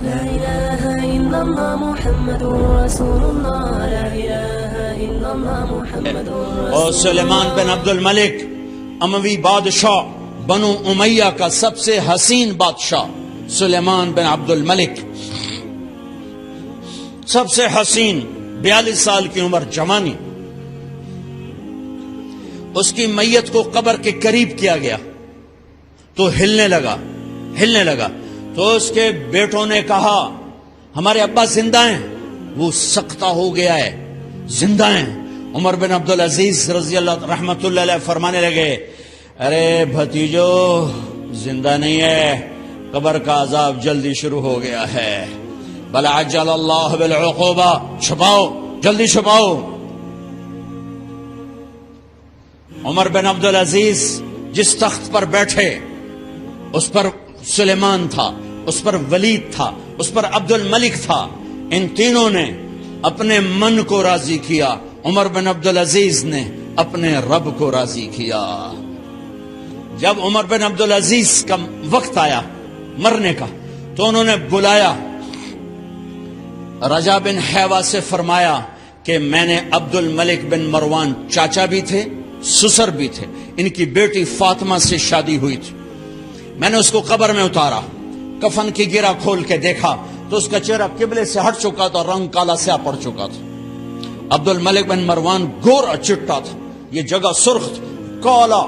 لا إله إلا الله محمد رسول الله لا إله إلا الله محمد رسول اور سلیمان بن عبد الملک اموی بادشاہ بنو امیہ کا سب سے حسین بادشاہ سلیمان بن عبد الملک، سب سے حسین، 42 سال کی عمر، جوانی. اس کی میت کو قبر کے قریب کیا گیا تو ہلنے لگا تو اس کے بیٹوں نے کہا ہمارے ابا زندہ ہیں. وہ سکتہ ہو گیا ہے، زندہ ہیں. عمر بن عبدالعزیز رضی اللہ رحمت اللہ علیہ فرمانے لگے ارے بھتیجو زندہ نہیں ہے، قبر کا عذاب جلدی شروع ہو گیا ہے. بل عجل اللہ بالعقوبہ، چھپاؤ، جلدی چھپاؤ. عمر بن عبدالعزیز جس تخت پر بیٹھے اس پر سلیمان تھا، اس پر ولید تھا، اس پر عبد الملک تھا. ان تینوں نے اپنے من کو راضی کیا، عمر بن عبدالعزیز نے اپنے رب کو راضی کیا. جب عمر بن عبدالعزیز کا وقت آیا مرنے کا تو انہوں نے بلایا رجا بن حیوہ سے، فرمایا کہ میں نے عبد الملک بن مروان چاچا بھی تھے، سسر بھی تھے، ان کی بیٹی فاطمہ سے شادی ہوئی تھی. میں نے اس کو قبر میں اتارا، کفن کی گرہ کھول کے دیکھا تو اس کا چہرہ قبلے سے ہٹ چکا تھا، رنگ کالا سیاہ پڑ چکا تھا. عبد الملک بن مروان گورا چٹا تھا، یہ جگہ سرخ تھی، کالا.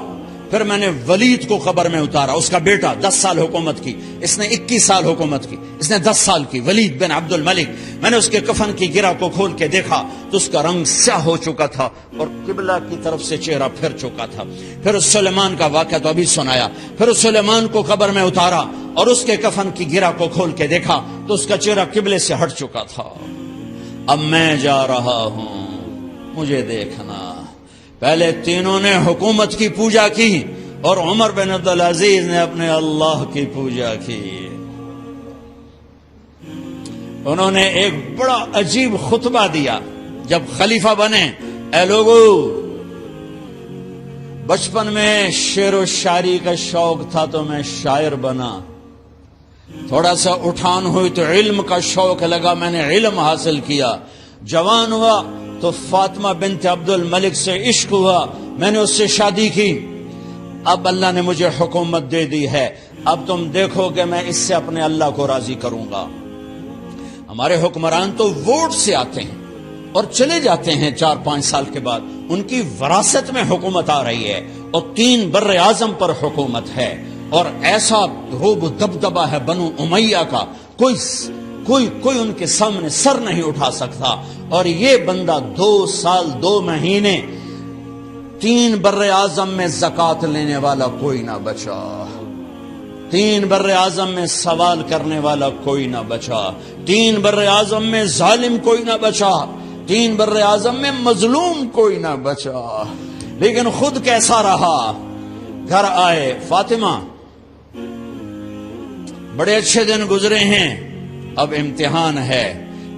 پھر میں نے ولید کو قبر میں اتارا، اس کا بیٹا 10 سال حکومت کی، اس نے 21 سال حکومت کی، اس نے 10 سال کی، ولید بن عبد الملک. میں نے اس کے کفن کی گرہ کو کھول کے دیکھا تو اس کا رنگ سیاہ ہو چکا تھا اور قبلہ کی طرف سے چہرہ پھر چکا تھا. پھر اس سلیمان کا واقعہ تو ابھی سنایا. پھر اس سلیمان کو قبر میں اتارا اور اس کے کفن کی گرہ کو کھول کے دیکھا تو اس کا چہرہ قبلے سے ہٹ چکا تھا. اب میں جا رہا ہوں، مجھے دیکھنا. پہلے تینوں نے حکومت کی پوجا کی اور عمر بن عبدالعزیز نے اپنے اللہ کی پوجا کی. انہوں نے ایک بڑا عجیب خطبہ دیا جب خلیفہ بنے. اے لوگو، بچپن میں شعر و شاعری کا شوق تھا تو میں شاعر بنا. تھوڑا سا اٹھان ہوئی تو علم کا شوق لگا، میں نے علم حاصل کیا. جوان ہوا تو فاطمہ بنت عبد الملک سے عشق ہوا، میں نے اس سے شادی کی. اب اللہ نے مجھے حکومت دے دی ہے، اب تم دیکھو کہ میں اس سے اپنے اللہ کو راضی کروں گا. ہمارے حکمران تو ووٹ سے آتے ہیں اور چلے جاتے ہیں 4-5 سال کے بعد. ان کی وراثت میں حکومت آ رہی ہے اور 3 بر اعظم پر حکومت ہے اور ایسا روب و دبدبہ ہے بنو امیہ کا، کوئی ان کے سامنے سر نہیں اٹھا سکتا. اور یہ بندہ 2 سال 2 مہینے 3 بر اعظم میں زکوٰۃ لینے والا کوئی نہ بچا، 3 بر اعظم میں سوال کرنے والا کوئی نہ بچا، 3 بر اعظم میں ظالم کوئی نہ بچا، 3 بر اعظم میں مظلوم کوئی نہ بچا. لیکن خود کیسا رہا؟ گھر آئے، فاطمہ بڑے اچھے دن گزرے ہیں، اب امتحان ہے،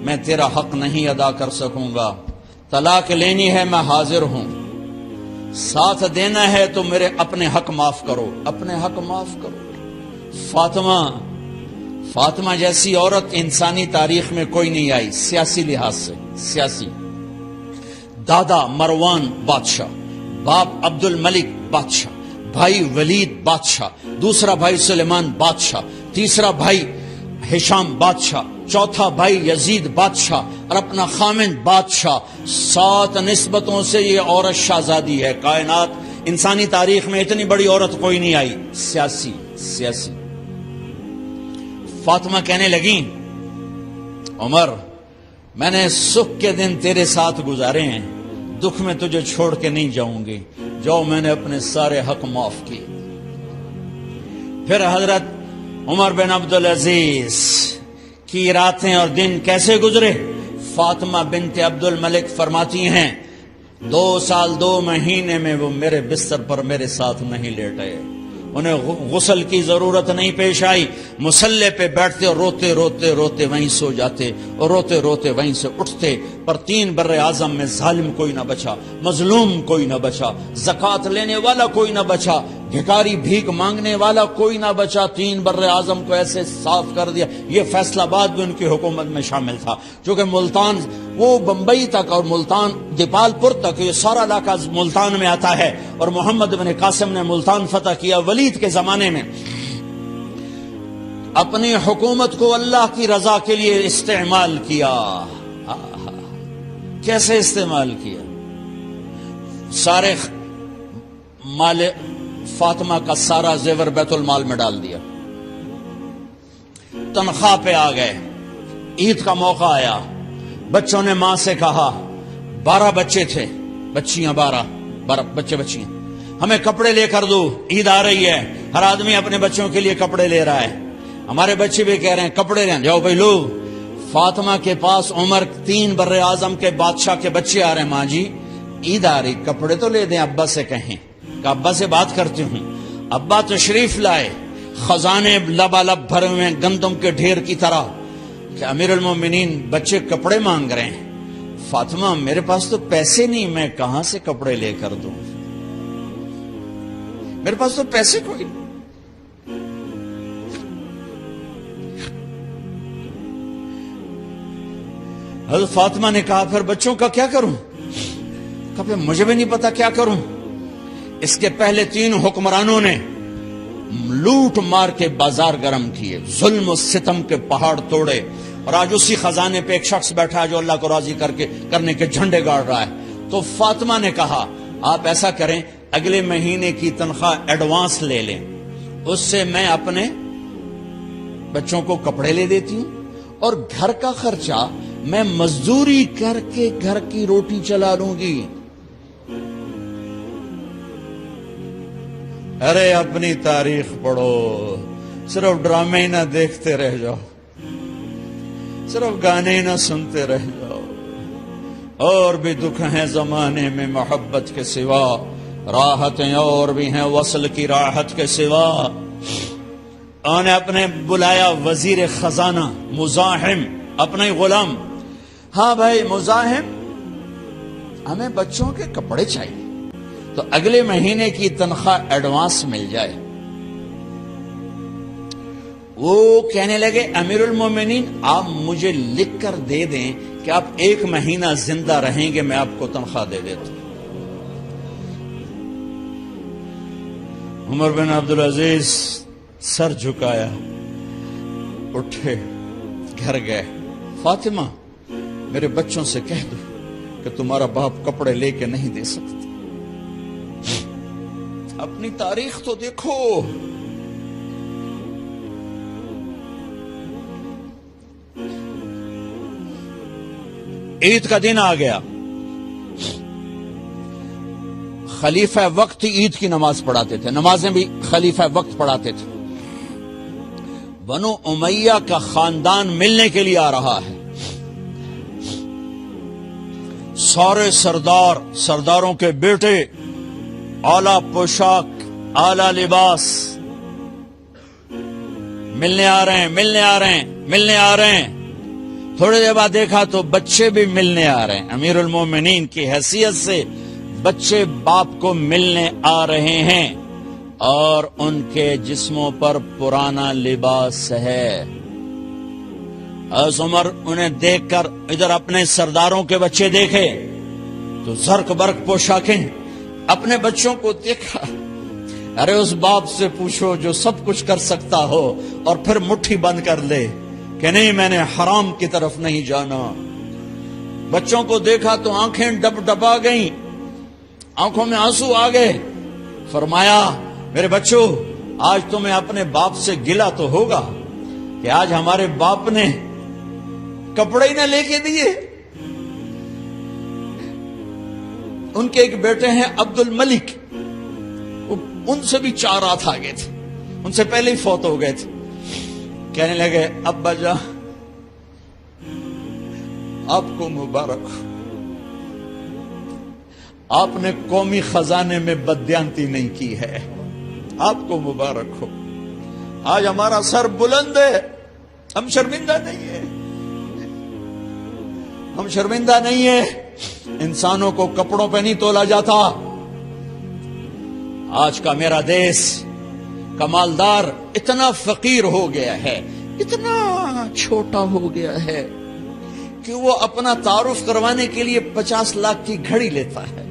میں تیرا حق نہیں ادا کر سکوں گا. طلاق لینی ہے، میں حاضر ہوں. ساتھ دینا ہے تو میرے اپنے حق معاف کرو، اپنے حق معاف کرو. فاطمہ جیسی عورت انسانی تاریخ میں کوئی نہیں آئی سیاسی لحاظ سے. سیاسی دادا مروان بادشاہ، باپ عبد الملک بادشاہ، بھائی ولید بادشاہ، دوسرا بھائی سلیمان بادشاہ، تیسرا بھائی ہشام بادشاہ، چوتھا بھائی یزید بادشاہ اور اپنا خامند بادشاہ. 7 نسبتوں سے یہ عورت شہزادی ہے. کائنات انسانی تاریخ میں اتنی بڑی عورت کوئی نہیں آئی. سیاسی. فاطمہ کہنے لگیں عمر، میں نے سکھ کے دن تیرے ساتھ گزارے ہیں، دکھ میں تجھے چھوڑ کے نہیں جاؤں گی. جو میں نے اپنے سارے حق معاف کیے. پھر حضرت عمر بن عبدالعزیز کی راتیں اور دن کیسے گزرے؟ فاطمہ بنت عبد الملک فرماتی ہیں 2 سال 2 مہینے میں وہ میرے بستر پر میرے ساتھ نہیں لیٹے. انہیں غسل کی ضرورت نہیں پیش آئی. مصلے پہ بیٹھتے اور روتے روتے وہیں سو جاتے اور روتے روتے وہیں سے اٹھتے. پر 3 بر اعظم میں ظالم کوئی نہ بچا، مظلوم کوئی نہ بچا، زکوٰۃ لینے والا کوئی نہ بچا، بھکاری بھیک مانگنے والا کوئی نہ بچا۔ 3 بر اعظم کو ایسے صاف کر دیا۔ یہ فیصل آباد بھی ان کی حکومت میں شامل تھا، چونکہ ملتان وہ بمبئی تک اور ملتان دیپال پور تک یہ سارا علاقہ ملتان میں آتا ہے، اور محمد بن قاسم نے ملتان فتح کیا ولید کے زمانے میں۔ اپنی حکومت کو اللہ کی رضا کے لیے استعمال کیا۔ کیسے استعمال کیا؟ سارے مال فاطمہ کا سارا زیور بیت المال میں ڈال دیا، تنخواہ پہ آ گئے۔ عید کا موقع آیا، بچوں نے ماں سے کہا، 12 بچے تھے، بچیاں 12 بچے بچیاں، ہمیں کپڑے لے کر دو، عید آ رہی ہے، ہر آدمی اپنے بچوں کے لیے کپڑے لے رہا ہے، ہمارے بچے بھی کہہ رہے ہیں کپڑے لیں، جاؤ بھائی لو۔ فاطمہ کے پاس عمر 3 بر اعظم کے بادشاہ کے بچے آ رہے ہیں، ماں جی عید آ رہی، کپڑے تو لے دیں، ابا سے کہیں کہ ابا سے بات کرتی ہوں۔ ابا تشریف لائے، خزانے لبالب بھرے ہوئے ہیں گندم کے ڈھیر کی طرح، کہ امیر المومنین بچے کپڑے مانگ رہے ہیں۔ فاطمہ میرے پاس تو پیسے نہیں، میں کہاں سے کپڑے لے کر دوں، میرے پاس تو پیسے کوئی نہیں۔ حضرت فاطمہ نے کہا پھر بچوں کا کیا کروں؟ کہا پھر مجھے بھی نہیں پتا کیا کروں۔ اس کے پہلے 3 حکمرانوں نے لوٹ مار کے بازار گرم کیے، ظلم و ستم کے پہاڑ توڑے، اور آج اسی خزانے پہ ایک شخص بیٹھا ہے جو اللہ کو راضی کرنے کے جھنڈے گاڑ رہا ہے۔ تو فاطمہ نے کہا آپ ایسا کریں، اگلے مہینے کی تنخواہ ایڈوانس لے لیں، اس سے میں اپنے بچوں کو کپڑے لے دیتی ہوں، اور گھر کا خرچہ میں مزدوری کر کے گھر کی روٹی چلا لوں گی۔ ارے اپنی تاریخ پڑھو، صرف ڈرامے ہی نہ دیکھتے رہ جاؤ، صرف گانے ہی نہ سنتے رہ جاؤ۔ اور بھی دکھ ہیں زمانے میں محبت کے سوا، راحتیں اور بھی ہیں وصل کی راحت کے سوا۔ انہوں نے اپنے بلایا وزیر خزانہ مزاحم، اپنا ہی غلام، ہاں بھائی مزاحم ہمیں بچوں کے کپڑے چاہیے، تو اگلے مہینے کی تنخواہ ایڈوانس مل جائے۔ وہ کہنے لگے امیر المومنین آپ مجھے لکھ کر دے دیں کہ آپ 1 مہینہ زندہ رہیں گے، میں آپ کو تنخواہ دے دیتا ہوں۔ عمر بن عبدالعزیز سر جھکایا، اٹھے، گھر گئے، فاطمہ میرے بچوں سے کہہ دو کہ تمہارا باپ کپڑے لے کے نہیں دے سکتا۔ اپنی تاریخ تو دیکھو، عید کا دن آ گیا، خلیفہ وقت عید کی نماز پڑھاتے تھے، نمازیں بھی خلیفہ وقت پڑھاتے تھے۔ بنو امیہ کا خاندان ملنے کے لیے آ رہا ہے، سارے سرداروں کے بیٹے اعلی پوشاک، اعلی لباس، ملنے آ رہے ہیں۔ تھوڑی دیر بعد دیکھا تو بچے بھی ملنے آ رہے ہیں، امیر المومنین کی حیثیت سے بچے باپ کو ملنے آ رہے ہیں، اور ان کے جسموں پر پرانا لباس ہے۔ حضرت عمر انہیں دیکھ کر ادھر اپنے سرداروں کے بچے دیکھے تو زرق برق پوشاکیں، اپنے بچوں کو دیکھا۔ ارے اس باپ سے پوچھو جو سب کچھ کر سکتا ہو اور پھر مٹھی بند کر لے کہ نہیں میں نے حرام کی طرف نہیں جانا۔ بچوں کو دیکھا تو آنکھیں ڈبا گئیں، آنکھوں میں آنسو آ گئے۔ فرمایا میرے بچوں آج تمہیں اپنے باپ سے گلہ تو ہوگا کہ آج ہمارے باپ نے کپڑے ہی نہ لے کے دیے۔ ان کے ایک بیٹے ہیں عبد الملک، ان سے بھی 4 رات آگے تھے، ان سے پہلے ہی فوت ہو گئے تھے۔ کہنے لگے ابا جان آپ کو مبارک ہو، آپ نے قومی خزانے میں بددیانتی نہیں کی ہے، آپ کو مبارک ہو۔ آج ہمارا سر بلند ہے، ہم شرمندہ نہیں ہے، ہم شرمندہ نہیں ہیں، انسانوں کو کپڑوں پہ نہیں تولا جاتا۔ آج کا میرا دیس کا مالدار اتنا فقیر ہو گیا ہے، اتنا چھوٹا ہو گیا ہے کہ وہ اپنا تعارف کروانے کے لیے 50 لاکھ کی گھڑی لیتا ہے،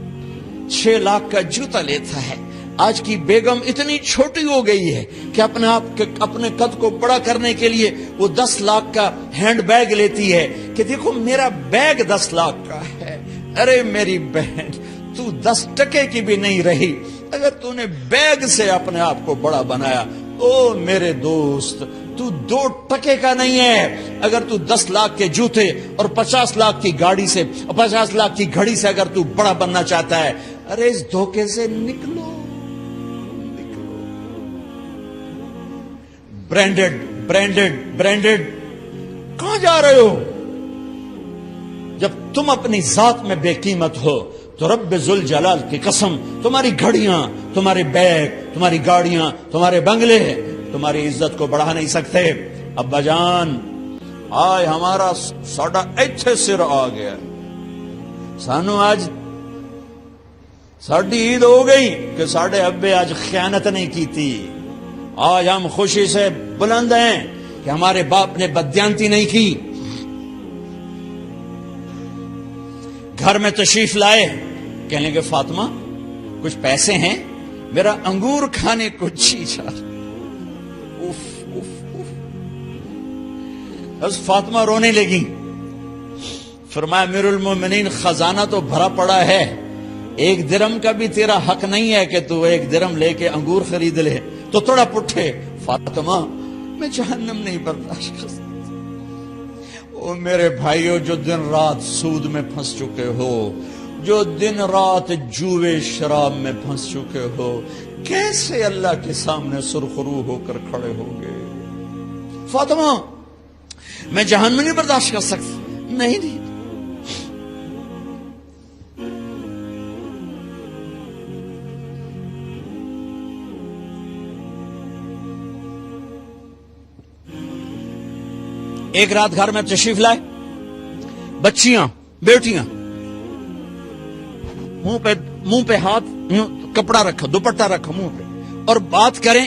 6 لاکھ کا جوتا لیتا ہے۔ آج کی بیگم اتنی چھوٹی ہو گئی ہے کہ اپنے قد کو بڑا کرنے کے لیے وہ 10 لاکھ کا ہینڈ بیگ لیتی ہے کہ دیکھو میرا بیگ 10 لاکھ کا ہے۔ ارے میری بہن، تو 10 ٹکے کی بھی نہیں رہی اگر تو نے بیگ سے اپنے آپ کو بڑا بنایا۔ او میرے دوست، تو 2 ٹکے کا نہیں ہے اگر تو 10 لاکھ کے جوتے اور 50 لاکھ کی گاڑی سے، 50 لاکھ کی گھڑی سے اگر تو بڑا بننا چاہتا ہے۔ ارے اس دھوکے سے نکلو۔ برینڈڈ کہاں جا رہے ہو؟ جب تم اپنی ذات میں بے قیمت ہو تو رب ذوالجلال کی قسم تمہاری گھڑیاں، تمہارے بیگ، تمہاری گاڑیاں، تمہارے بنگلے تمہاری عزت کو بڑھا نہیں سکتے۔ ابا جان، آج ہمارا ساڈا ایتھے سر آ گیا، سانو آج ساڈی عید ہو گئی کہ ساڈے ابے آج خیانت نہیں کی تھی۔ آج ہم خوشی سے بلند ہیں کہ ہمارے باپ نے بددیانتی نہیں کی۔ گھر میں تشریف لائے، کہنے کہ فاطمہ کچھ پیسے ہیں، میرا انگور کھانے کو جی چاہ۔ بس فاطمہ رونے لگی۔ فرمایا امیر المومنین، خزانہ تو بھرا پڑا ہے، 1 درہم کا بھی تیرا حق نہیں ہے کہ تو 1 درہم لے کے انگور خرید لے۔ تو تھوڑا پٹھے، فاطمہ میں جہنم نہیں برداشت کر سکتا۔ او میرے بھائیو، جو دن رات سود میں پھنس چکے ہو، جو دن رات جوے شراب میں پھنس چکے ہو، کیسے اللہ کے سامنے سرخرو ہو کر کھڑے ہوگے؟ فاطمہ میں جہنم نہیں برداشت کر سکتا۔ نہیں، ایک رات گھر میں تشریف لائے، بچیاں، بیٹیاں، منہ پہ ہاتھ، کپڑا رکھا، دوپٹہ رکھا منہ پہ، اور بات کریں۔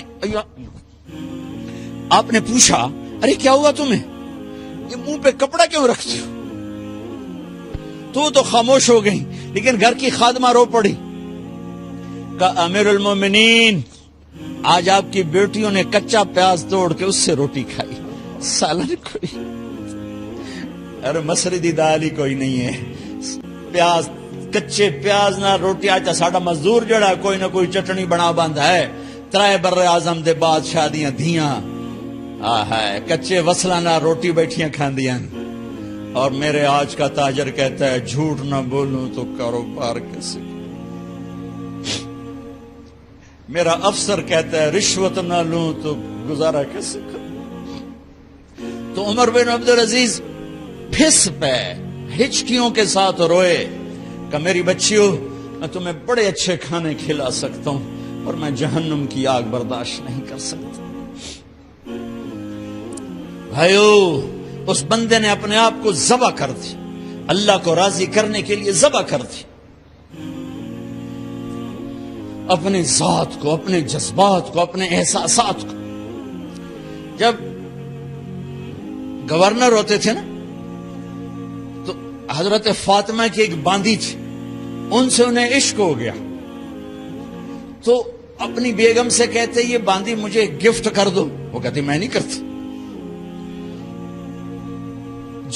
آپ نے پوچھا ارے کیا ہوا تمہیں، یہ منہ پہ کپڑا کیوں رکھتے ہو؟ تو خاموش ہو گئی، لیکن گھر کی خادمہ رو پڑی۔ کہا امیر المومنین، آج آپ کی بیٹیوں نے کچا پیاز توڑ کے اس سے روٹی کھائی، سالن کوئی، ارے مسری دی دال ہی کوئی نہیں ہے، پیاز، کچے پیاز نہ روٹی۔ آج ساڈا مزدور جڑا کوئی نہ کوئی چٹنی بنا باندا ہے، 3 بر اعظم دے بادشاہ دیاں دھیاں کچے وصلہ نہ روٹی بیٹھیاں کھاندیاں۔ اور میرے آج کا تاجر کہتا ہے جھوٹ نہ بولوں تو کاروبار کیسے، میرا افسر کہتا ہے رشوت نہ لوں تو گزارا کیسے کروں۔ تو عمر بن عبدالعزیز پھس پہ ہچکیوں کے ساتھ روئے کہ میری بچیوں، میں تمہیں بڑے اچھے کھانے کھلا سکتا ہوں اور میں جہنم کی آگ برداشت نہیں کر سکتا۔ بھائیو، اس بندے نے اپنے آپ کو ذبح کر دی، اللہ کو راضی کرنے کے لیے ذبح کر دی، اپنی ذات کو، اپنے جذبات کو، اپنے احساسات کو۔ جب گورنر ہوتے تھے نا تو حضرت فاطمہ کی ایک باندی تھی، ان سے انہیں عشق ہو گیا، تو اپنی بیگم سے کہتے یہ باندی مجھے گفٹ کر دو، وہ کہتی میں نہیں کرتی۔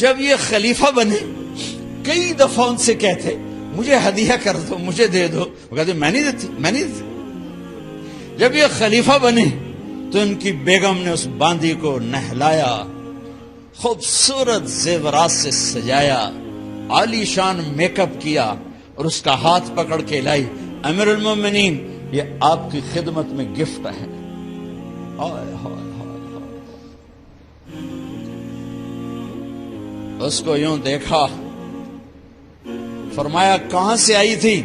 جب یہ خلیفہ بنے کئی دفعہ ان سے کہتے مجھے ہدیہ کر دو، مجھے دے دو، وہ کہتے میں نہیں دیتی۔ جب یہ خلیفہ بنے تو ان کی بیگم نے اس باندی کو نہلایا، خوبصورت زیورات سے سجایا، عالی شان میک اپ کیا اور اس کا ہاتھ پکڑ کے لائی، امیر المومنین یہ آپ کی خدمت میں گفٹ ہے۔ اس کو یوں دیکھا، فرمایا کہاں سے آئی تھی؟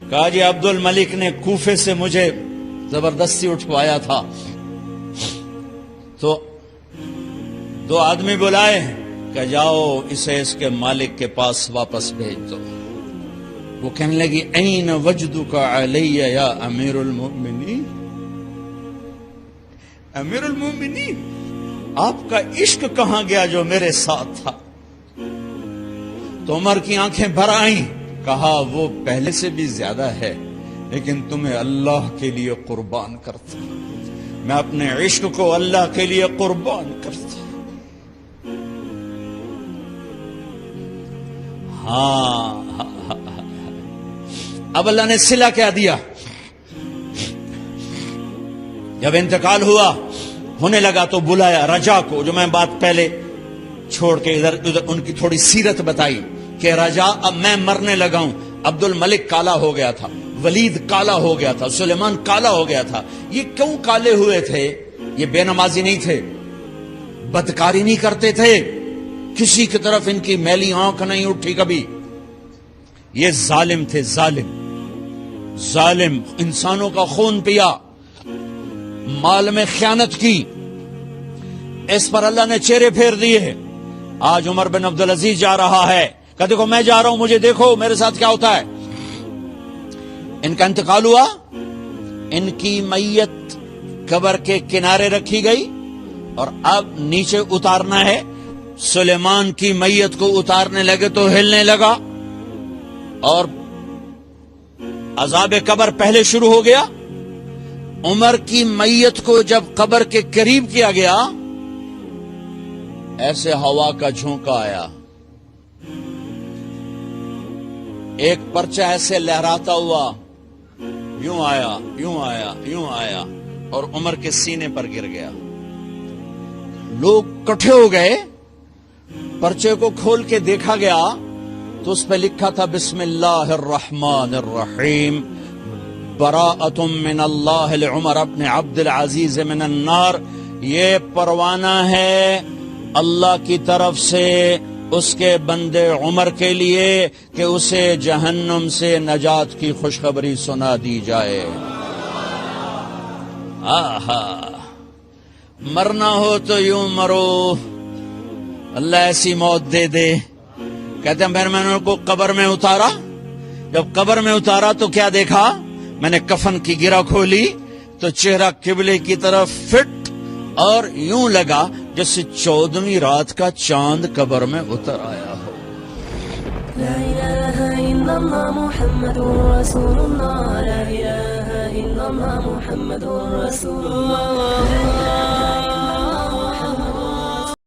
کہا جی عبد الملک نے کوفے سے مجھے زبردستی اٹھوایا تھا۔ تو 2 آدمی بلائے، کہ جاؤ اسے اس کے مالک کے پاس واپس بھیج دو. وہ کہنے لگی این وجدک علی یا امیر المؤمنین. امیر المؤمنین آپ کا عشق کہاں گیا جو میرے ساتھ تھا؟ تو عمر کی آنکھیں بھر آئیں. کہا وہ پہلے سے بھی زیادہ ہے لیکن تمہیں اللہ کے لیے قربان کرتا. میں اپنے عشق کو اللہ کے لیے قربان کرتا. ہاں اب اللہ نے صلہ کیا دیا. جب انتقال ہوا ہونے لگا تو بلایا رجا کو, جو میں بات پہلے چھوڑ کے ادھر ان کی تھوڑی سیرت بتائی کہ رجا اب میں مرنے لگا ہوں. عبد الملک کالا ہو گیا تھا, ولید کالا ہو گیا تھا, سلیمان کالا ہو گیا تھا. یہ کیوں کالے ہوئے تھے؟ یہ بے نمازی نہیں تھے, بدکاری نہیں کرتے تھے, کسی کی طرف ان کی میلی آنکھ نہیں اٹھی کبھی. یہ ظالم تھے, ظالم انسانوں کا خون پیا, مال میں خیانت کی. اس پر اللہ نے چہرے پھیر دیے. آج عمر بن عبدالعزیز جا رہا ہے کہ دیکھو میں جا رہا ہوں, مجھے دیکھو میرے ساتھ کیا ہوتا ہے. ان کا انتقال ہوا, ان کی میت قبر کے کنارے رکھی گئی اور اب نیچے اتارنا ہے. سلیمان کی میت کو اتارنے لگے تو ہلنے لگا اور عذاب قبر پہلے شروع ہو گیا. عمر کی میت کو جب قبر کے قریب کیا گیا ایسے ہوا کا جھونکا آیا, ایک پرچہ ایسے لہراتا ہوا یوں آیا, یوں آیا, یوں آیا اور عمر کے سینے پر گر گیا. لوگ کٹھے ہو گئے, پرچے کو کھول کے دیکھا گیا تو اس پہ لکھا تھا بسم اللہ الرحمن الرحیم براءۃ من اللہ لعمر ابن عبد العزیز من النار. یہ پروانہ ہے اللہ کی طرف سے اس کے بندے عمر کے لیے کہ اسے جہنم سے نجات کی خوشخبری سنا دی جائے. آہا, مرنا ہو تو یوں مرو, اللہ ایسی موت دے دے. کہتے ہیں میں نے ان کو قبر میں اتارا, جب قبر میں اتارا تو کیا دیکھا, میں نے کفن کی گرہ کھولی تو چہرہ قبلے کی طرف فٹ اور یوں لگا جیسے 14ویں رات کا چاند قبر میں اتر آیا ہو. لا الہ الا اللہ محمد رسول اللہ, لا الہ الا اللہ محمد رسول اللہ.